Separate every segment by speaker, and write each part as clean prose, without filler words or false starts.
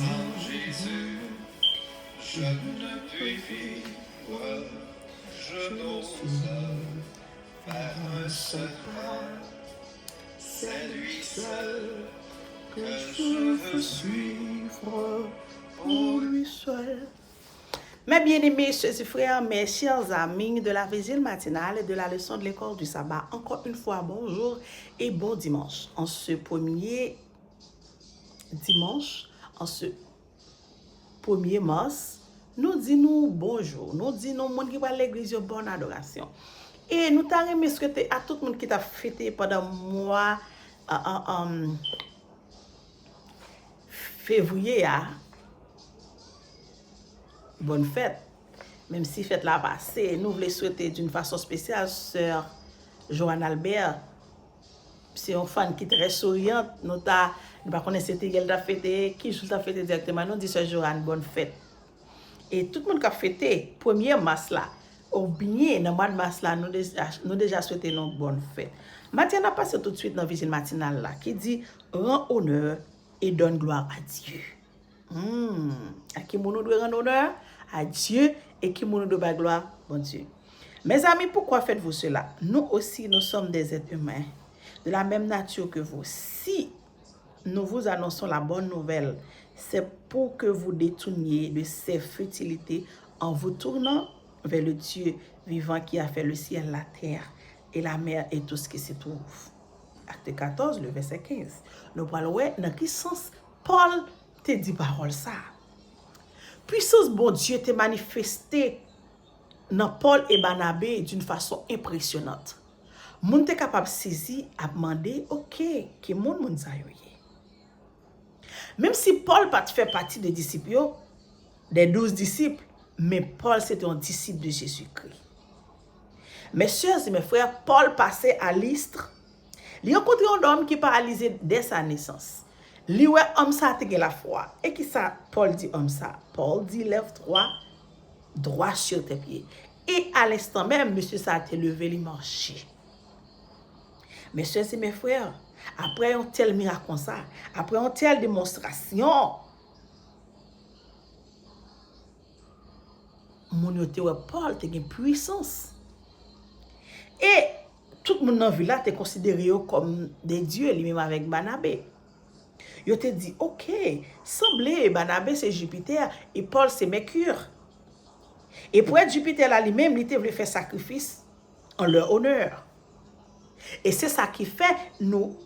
Speaker 1: Sans Jésus, je ne puis vivre, je n'ose faire un seul pas. C'est lui seul que je veux suivre, pour lui seul.
Speaker 2: Mes bien-aimés, chers frères, mes chers amis de la vigile matinale et de la leçon de l'école du sabbat, encore une fois, bonjour et bon dimanche. En ce premier dimanche, en ce 1er mars, nous disons bonjour, nous disons monde qui va à l'église, bonne adoration. Et nous t'avons souhaité à tout le monde qui t'a fêté pendant le mois février, bonne fête. Même si fête la passée, nous voulons souhaiter d'une façon spéciale sœur Joanne Albert. C'est une fan qui est très souriante. Nous ne connaissons pas c'était qu'elle a fêté, qui joue a fêté directement. Nous disons sœur Joanne, bonne fête. Et tout le monde qui a fêté 1er mars là, au bien dans le mois de mars là, nous déjà souhaité une bonne fête. Maintenant, on a passé tout de suite dans la visite matinale là, qui dit rends honneur et donne gloire à Dieu. À qui nous doit rendre honneur? À Dieu. Et qui nous doit gloire? Bon Dieu. Mes amis, pourquoi faites-vous cela? Nous aussi, nous sommes des êtres humains, de la même nature que vous. Si nous vous annonçons la bonne nouvelle, c'est pour que vous détourniez de ces futilités en vous tournant vers le Dieu vivant qui a fait le ciel, la terre et la mer et tout ce qui s'y trouve. Acte 14, le verset 15. Nous parlons dans quel sens Paul te dit parole ça. Puissance bon Dieu te manifesté dans Paul et Barnabé d'une façon impressionnante. Moun te capable saisir à demander OK, qui moun sa yo. Même si Paul pas fait partie des disciples, des 12 disciples, mais Paul c'était un disciple de Jésus-Christ. Mes sœurs et mes frères, Paul passait à Lystre. Il rencontré un homme qui est paralysé dès sa naissance. Li wè homme ça te la foi. Et qui ça Paul dit homme ça? Paul dit lève-toi droit sur tes pieds. Et à l'instant même, monsieur ça a été levé, il marchait. Mes soeurs et mes frères, après un tel miracle comme ça, après une telle démonstration, mon yote wè Paul te gen puissance. Et tout le monde dans la ville là te considéré comme des dieux, lui-même avec Barnabé. Yo te dit, OK, semblez, Barnabé c'est Jupiter et Paul c'est Mercure. Et pour être Jupiter là lui-même, il te voulait faire sacrifice en leur honneur. Et c'est ça qui fait nous,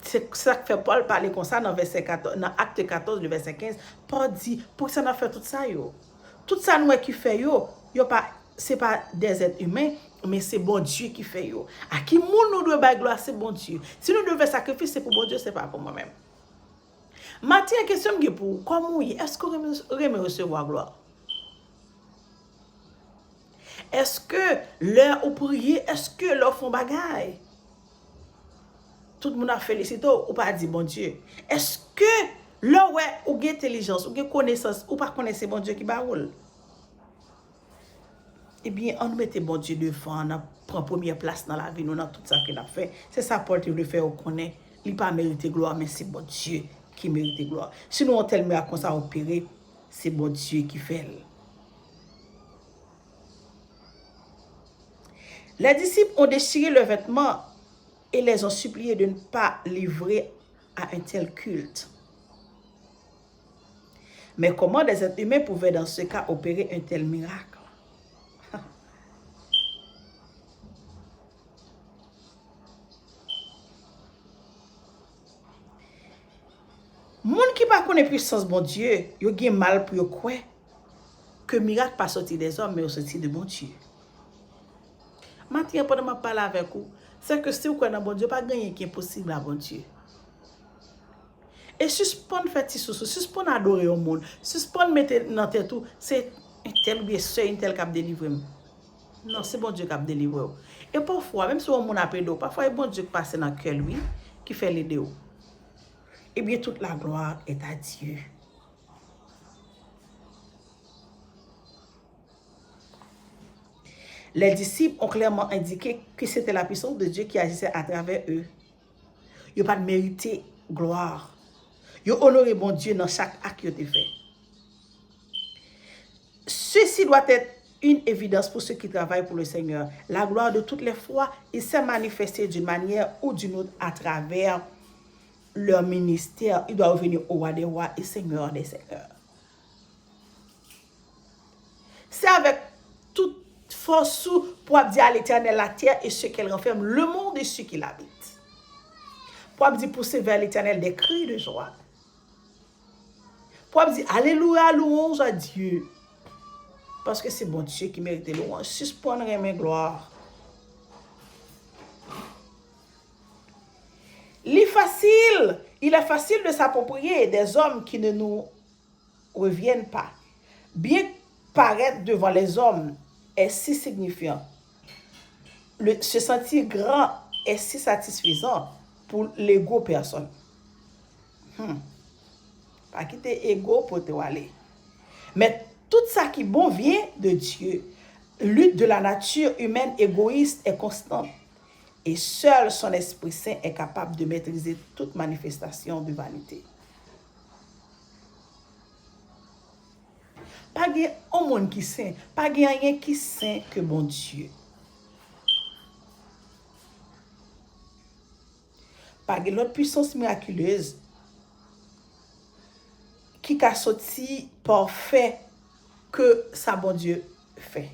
Speaker 2: c'est ça qui fait Paul parler comme ça dans verset 14, dans acte 14, le verset 15. Paul dit, pour ça nous fait tout ça yo. Tout ça nous qui fait yo pas, c'est pas des êtres humains, mais c'est bon Dieu qui fait yo. À qui nous doit ba gloire, c'est bon Dieu. Si nous devons sacrifier, c'est pour bon Dieu, c'est pas pour moi-même. Maintenant, la question est pour comment est-ce que vous aimez recevoir gloire? Est-ce que l'heure au prier, est-ce que l'heure font bagaille? Tout le monde a félicité ou pas dit bon Dieu. Est-ce que l'heure ou gain intelligence, ou gain connaissance, ou pas connaître bon Dieu qui baroule? Eh bien, on mette bon Dieu devant, on prend première place dans la vie, nous dans tout ça qu'il a fait. C'est ça Paul te le fait, on connaît. Il n'a pas mérité gloire, mais c'est bon Dieu qui mérite gloire. Sinon, on tel miracle comme ça opéré, c'est bon Dieu qui fait. Les disciples ont déchiré leurs vêtements et les ont suppliés de ne pas livrer à un tel culte. Mais comment des êtres humains pouvaient dans ce cas opérer un tel miracle? Moun qui pas connaît puissance bon Dieu, yo gen mal pour yo quoi que miracle pas sorti des hommes mais sorti de bon Dieu. Maintenant pendant que je parle avec vous, c'est que si vous connaissez bon Dieu, pas gagner qui est possible à bon Dieu. Et suspendre faire ti sous, suspendre adorer au monde, suspendre mettre dans tête tout, c'est un tel bien seul, un tel qui a délivré. Non, c'est bon Dieu qui a délivré. Et parfois, même si on a appelé d'eau, parfois, c'est bon Dieu qui passe dans le cœur, lui, qui fait les deux. Eh bien, toute la gloire est à Dieu. Les disciples ont clairement indiqué que c'était la puissance de Dieu qui agissait à travers eux. Ils n'ont pas mérité gloire. Yo honoré bon Dieu dans chaque acte que tu fait. Ceci doit être une évidence pour ceux qui travaillent pour le Seigneur. La gloire de toutes les fois, il s'est manifesté d'une manière ou d'une autre à travers leur ministère. Il doit revenir au roi des rois et Seigneur des seigneurs. C'est avec toute force pour dire à l'Éternel la terre et ce qu'elle renferme, le monde et ceux qui l'habitent. Pour dire pousser vers l'Éternel des cris de joie. Pour dire alléluia, louange à Dieu. Parce que c'est bon Dieu qui mérite louange. Suspendre mes gloires. Il est facile de s'approprier des hommes qui ne nous reviennent pas. Bien paraître devant les hommes est si signifiant. Se sentir grand est si satisfaisant pour l'ego personne. Pas quitter ego pour te aller. Mais tout ça qui bon vient de Dieu. Lutte de la nature humaine égoïste est constante. Et seul son Esprit Saint est capable de maîtriser toute manifestation de vanité. Pas de monde qui saint, pas de rien qui saint que bon Dieu. Pas de l'autre puissance miraculeuse qui a sorti parfait que ça bon Dieu fait.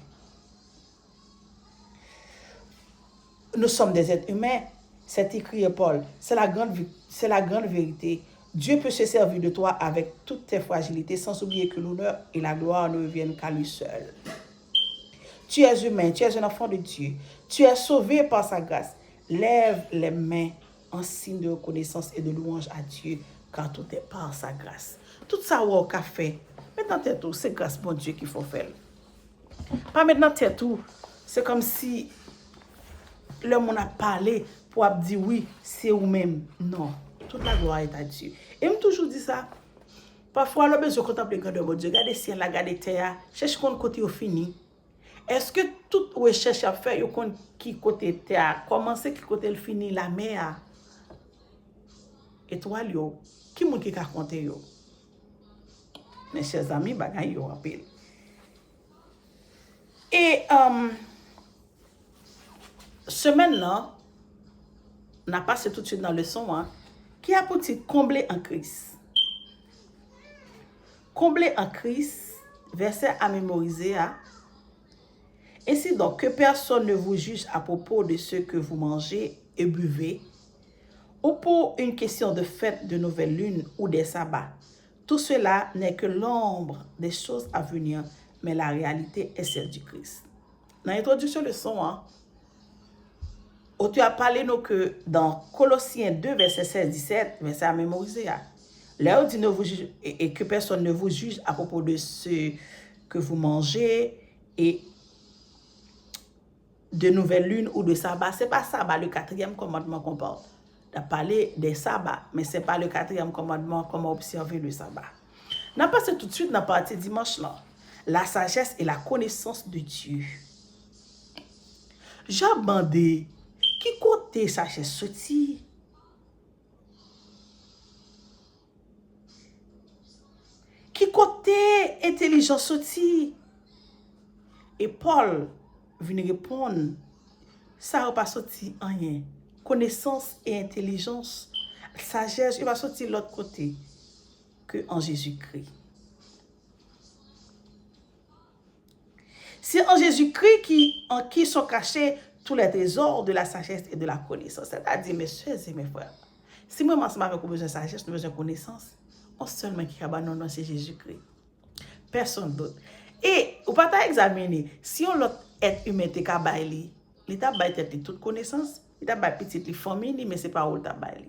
Speaker 2: Nous sommes des êtres humains, c'est écrit Paul, c'est la grande vérité. Dieu peut se servir de toi avec toutes tes fragilités sans oublier que l'honneur et la gloire ne reviennent qu'à lui seul. Tu es humain, tu es un enfant de Dieu. Tu es sauvé par sa grâce. Lève les mains en signe de reconnaissance et de louange à Dieu car tout est par sa grâce. Tout ça ou qu'a fait, maintenant t'es tout, c'est grâce bon Dieu qu'il faut faire. Pas maintenant t'es tout, c'est comme si le monde a parlé pour dire oui, c'est vous-même. Non, toute la gloire est à Dieu. Et je toujours dit ça. Parfois, le besoin de contempler le grandeur de Dieu. Regardez ciel, regardez terre, cherche qu'on côté au fini. Est-ce que toute recherche à faire, qui côté terre, commencer qui côté le fini, la mer, étoile, qui moun qui a compté yo? Mes chers amis, bagay yo rappel. Et semaine-là, on a passé tout de suite dans le son, qui a pour titre combler en Christ. Combler en Christ, verset à mémoriser. Ainsi donc, que personne ne vous juge à propos de ce que vous mangez et buvez, ou pour une question de fête de nouvelle lune ou des sabbats. Tout cela n'est que l'ombre des choses à venir, mais la réalité est celle du Christ. Dans l'introduction de son, tu as parlé que dans Colossiens 2, verset 16-17, verset à mémoriser, là où dit et que personne ne vous juge à propos de ce que vous mangez et de nouvelle lune ou de sabbat. Ce n'est pas sabbat, le 4e commandement qu'on parle. On a parlé des sabbats, mais ce n'est pas le 4e commandement, comment observer le sabbat. On a passé tout de suite dans la partie dimanche là. La sagesse et la connaissance de Dieu. J'ai bandé. Qui côté sagesse sorti? Qui côté intelligence sorti? Et Paul vient répondre, ça va pas sorti rien. Connaissance et intelligence, sagesse, il va sortir de l'autre côté que en Jésus-Christ. C'est en Jésus-Christ en qui sont cachés tous les trésors de la sagesse et de la connaissance. C'est-à-dire, mes soeurs et mes frères, si moi, ensemble avec besoin de sagesse, nous besoin de connaissance, on seulement qui a non, c'est Jésus-Christ. Personne d'autre. Et, ou pas examiner, si on l'autre être humain, te kabaili, l'état bail toute connaissance, l'état bail petite famille, mais c'est pas où l'état bail.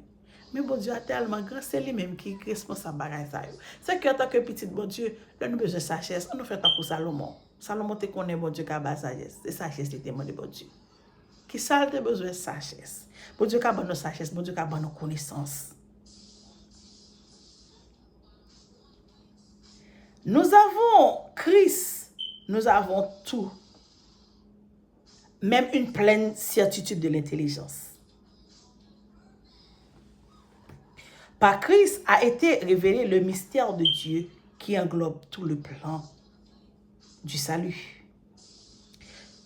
Speaker 2: Mais bon Dieu a tellement grand, c'est lui-même qui est responsable de ça. C'est qu'en tant que petit bon Dieu, nous avons besoin de sagesse, on nous fait tant pour Salomon. Salomon te connaît bon Dieu qui a la sagesse. C'est sagesse qui demande bon Dieu. Qui ça a besoin de sagesse? Bon Dieu qui a bonne sagesse, bon Dieu qui a bonne connaissance. Nous avons Christ, nous avons tout. Même une pleine certitude de l'intelligence. Par Christ a été révélé le mystère de Dieu qui englobe tout le plan du salut.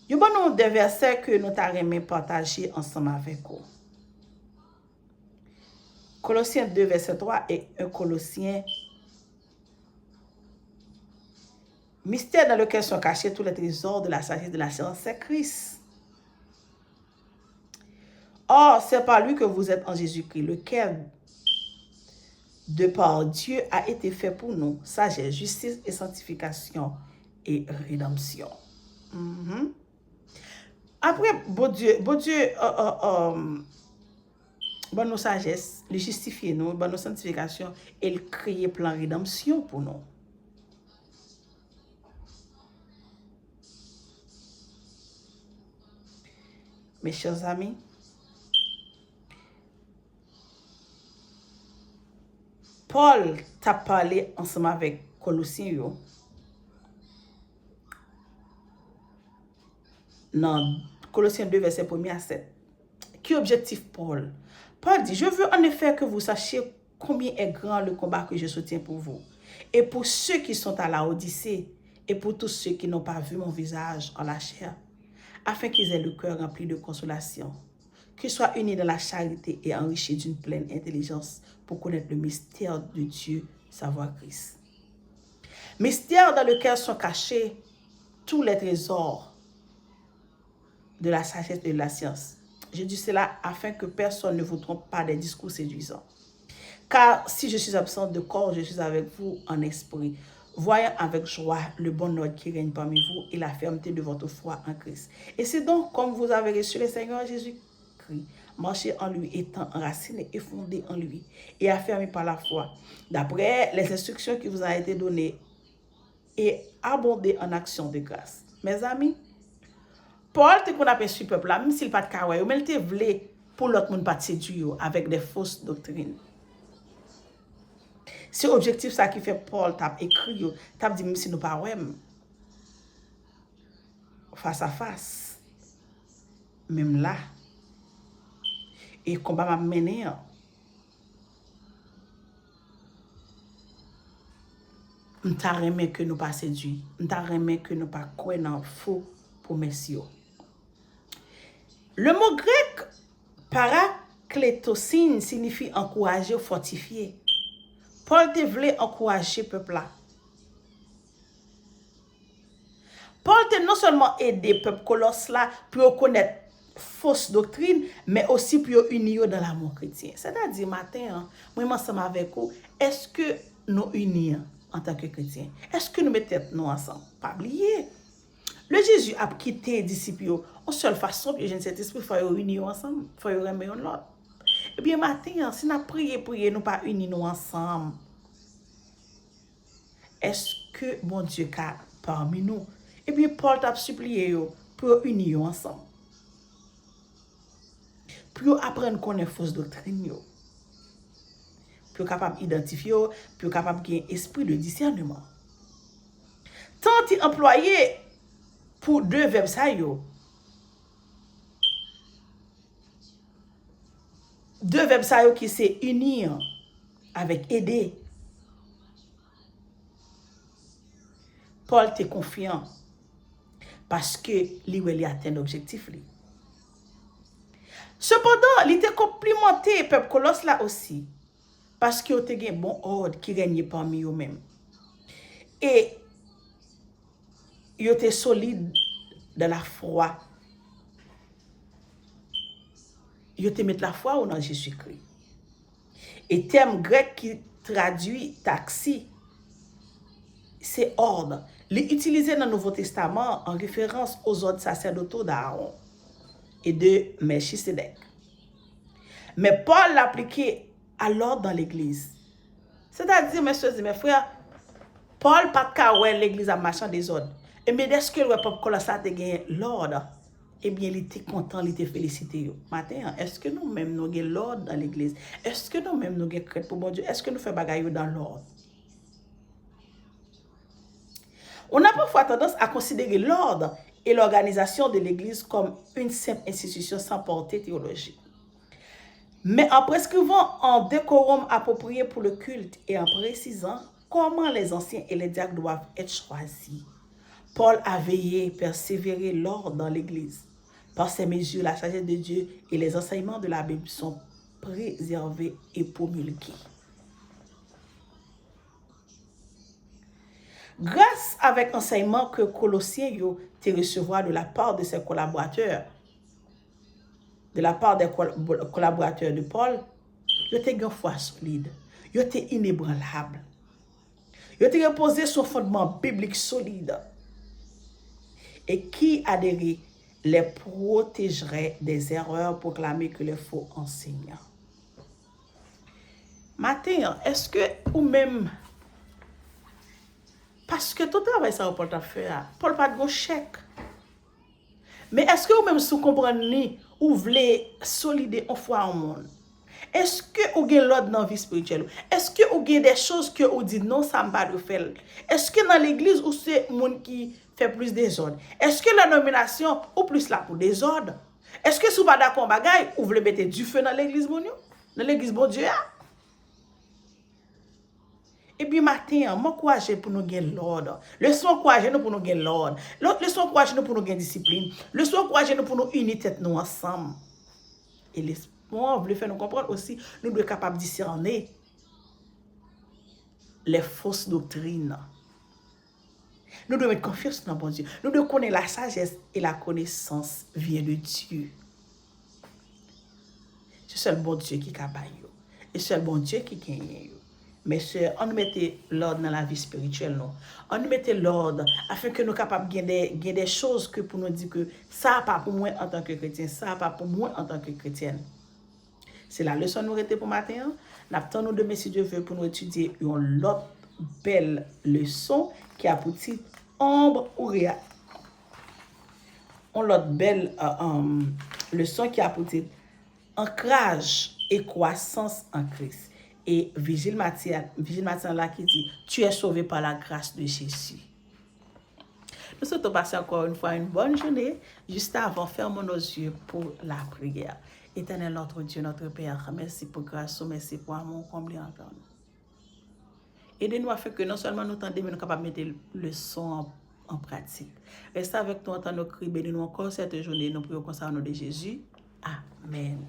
Speaker 2: Il y a des versets que nous avons partagé ensemble avec vous. Colossiens 2, verset 3 et 1 Colossiens. Mystère dans lequel sont cachés tous les trésors de la sagesse de la science, c'est Christ. Or, c'est par lui que vous êtes en Jésus-Christ, lequel, de par Dieu, a été fait pour nous, sagesse, justice et sanctification et rédemption. Après, bon Dieu, bon nous sagesse, le justifier nous, bon nous sanctification, et le créer plan rédemption pour nous. Mes chers amis, Paul t'a parlé ensemble avec Colossiens dans Colossiens 2, verset 1 à 7. Qui est objectif Paul? Paul dit, je veux en effet que vous sachiez combien est grand le combat que je soutiens pour vous. Et pour ceux qui sont à la Odyssée, et pour tous ceux qui n'ont pas vu mon visage en la chair, afin qu'ils aient le cœur rempli de consolation, qu'ils soient unis dans la charité et enrichis d'une pleine intelligence pour connaître le mystère de Dieu, savoir Christ. Mystère dans lequel sont cachés tous les trésors de la sagesse et de la science. Je dis cela afin que personne ne vous trompe par des discours séduisants. Car si je suis absent de corps, je suis avec vous en esprit, voyant avec joie le bon ordre qui règne parmi vous et la fermeté de votre foi en Christ. Et c'est donc comme vous avez reçu le Seigneur Jésus-Christ, marchez en lui, étant enraciné et fondé en lui, et affermi par la foi, d'après les instructions qui vous ont été données, et abondé en action de grâce. Mes amis, Paul te qu'on appelle ce peuple là, même s'il pas de caractère, mais il te voulait pour l'autre monde pas de séduire avec des fausses doctrines. C'est l'objectif ça qui fait Paul t'a écrit, t'a dit même si nous pas face à face, même là, et combat m'a mené. M'ta remet que nous pas séduit, m'ta remet que nous pas croire dans faux promesses. Le mot grec paraklétosine signifie encourager ou fortifier. Paul te voulait encourager le peuple là. Paul te non seulement aider le peuple colosse là pour connaître fausse doctrine, mais aussi pour unir dans l'amour chrétien. C'est-à-dire, matin, moi, ensemble avec vous, est-ce que nous unir en tant que chrétiens? Est-ce que nous mettons nous ensemble? Pas oublier. Le Jésus a quitté les disciples en seule façon, puis j'ai cet esprit, il faut unir ensemble, il faut remettre l'autre. Eh bien, matin, si nous prions, nous pas unir nous ensemble, est-ce que mon Dieu est parmi nous? Eh bien, Paul t'a supplié pour unir ensemble. Pour apprendre qu'on est fausse doctrine, pour capable d'identifier, pour capable de gagner esprit de discernement. Tant il employé pour deux verbes ça deux verbes ça qui c'est unir avec aider. Paul était confiant parce que lui atteint l'objectif. Cependant, il était complimenté peuple Colosse là aussi parce qu'il était un bon ordre qui régnait parmi eux-mêmes. Et il était solide dans la foi. Il était mettre la foi dans Jésus-Christ. Et terme grec qui traduit taxi, c'est ordre. Il est utilisé dans le Nouveau Testament en référence aux ordres sacerdotaux d'Aaron et de Melchisedec. Mais Paul l'appliquait à l'ordre dans l'Église. C'est-à-dire, mes soeurs et mes frères, Paul pas de l'Église a marchand des ordres. Et bien, est-ce que le peuple Colosse a gagné l'ordre? Eh bien, il était content, il était félicité. Matin, est-ce que nous-mêmes nous avons l'ordre dans l'Église? Est-ce que nous-mêmes nous avons crête pour bon Dieu? Est-ce que nous faisons bagaille dans l'ordre? On a parfois tendance à considérer l'ordre et l'organisation de l'Église comme une simple institution sans portée théologique. mais en prescrivant un décorum approprié pour le culte et en précisant comment les anciens et les diacres doivent être choisis, Paul a veillé, persévéré l'ordre dans l'Église. Par ces mesures, la sagesse de Dieu et les enseignements de la Bible sont préservés et promulgués. Grâce avec enseignement que Colossiens te recevoir de la part de ses collaborateurs, de la part des collaborateurs de Paul, yo te une foi solide, yo te inébranlable, yo te reposé sur un fondement biblique solide et qui adhérait les protégerait des erreurs proclamées que les faux enseignants. Matin, est-ce que ou même parce que tout travail ça Paul t'a fait, Paul pas de chèque. Mais est-ce que vous même sous comprenez ou voulez solider en foi en monde? Est-ce que vous avez l'ordre dans la vie spirituelle? Est-ce que vous avez des choses que vous dites non, ça ne va pas faire? Est-ce que dans l'église, ou c'est monde qui fait plus désordre? Est-ce que la nomination ou plus là pour désordre? Est-ce que si vous pas d'accord bagaille, vous voulez mettre du feu dans l'église bon Dans l'église bon Dieu? Et puis matin, moi courage pour nous gagner l'ordre. Le soir courage nous pour nous gagner l'ordre. Le soir courage nous pour nous gagner discipline. Le soir courage nous pour nous unir tête nous ensemble. Et l'espoir veut faire nous comprendre aussi, nous devons être capables de discerner les fausses doctrines. Nous devons mettre confiance dans bon Dieu. Nous devons connaître la sagesse et la connaissance vient de Dieu. C'est seul bon Dieu qui est capable. Et seul bon Dieu qui gagne. Mais on nous mette l'ordre dans la vie spirituelle. Non? On nous mette l'ordre afin que nous soyons capables de gagner des choses que pour nous dire que ça pas pour moi en tant que chrétien, ça pas pour moi en tant que chrétienne. C'est la leçon nous était pour matin. Nous attendons demain si Dieu veut pour nous étudier une autre belle leçon qui a pour titre ombre ou réalité. Une autre belle leçon qui a pour titre ancrage et croissance en Christ. Et Vigile Matin là qui dit tu es sauvé par la grâce de Jésus. Nous souhaitons passer encore une fois une bonne journée. Juste avant, fermons nos yeux pour la prière. Éternel notre Dieu, notre Père, merci pour grâce, merci pour amour comblé encore. Aidez-nous à faire que non seulement nous entendons, mais nous sommes capables de mettre le son en pratique. Restez avec nous en temps de cri, bénis-nous encore cette journée. Nous prions comme ça au nom de Jésus. Amen.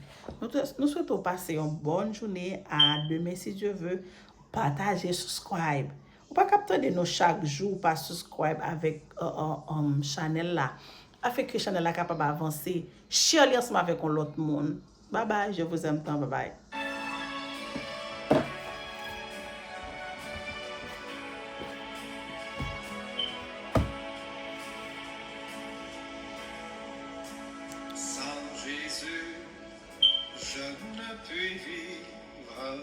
Speaker 2: Nous souhaitons passer une bonne journée. À demain si Dieu veut. Partagez, subscribe. Ou pas capter de nous chaque jour par subscribe avec channel là. Afin que channel là capable d'avancer. Share ensemble avec l'autre monde. Bye bye. Je vous aime tant. Bye bye.
Speaker 1: Sans Jésus, je ne puis vivre.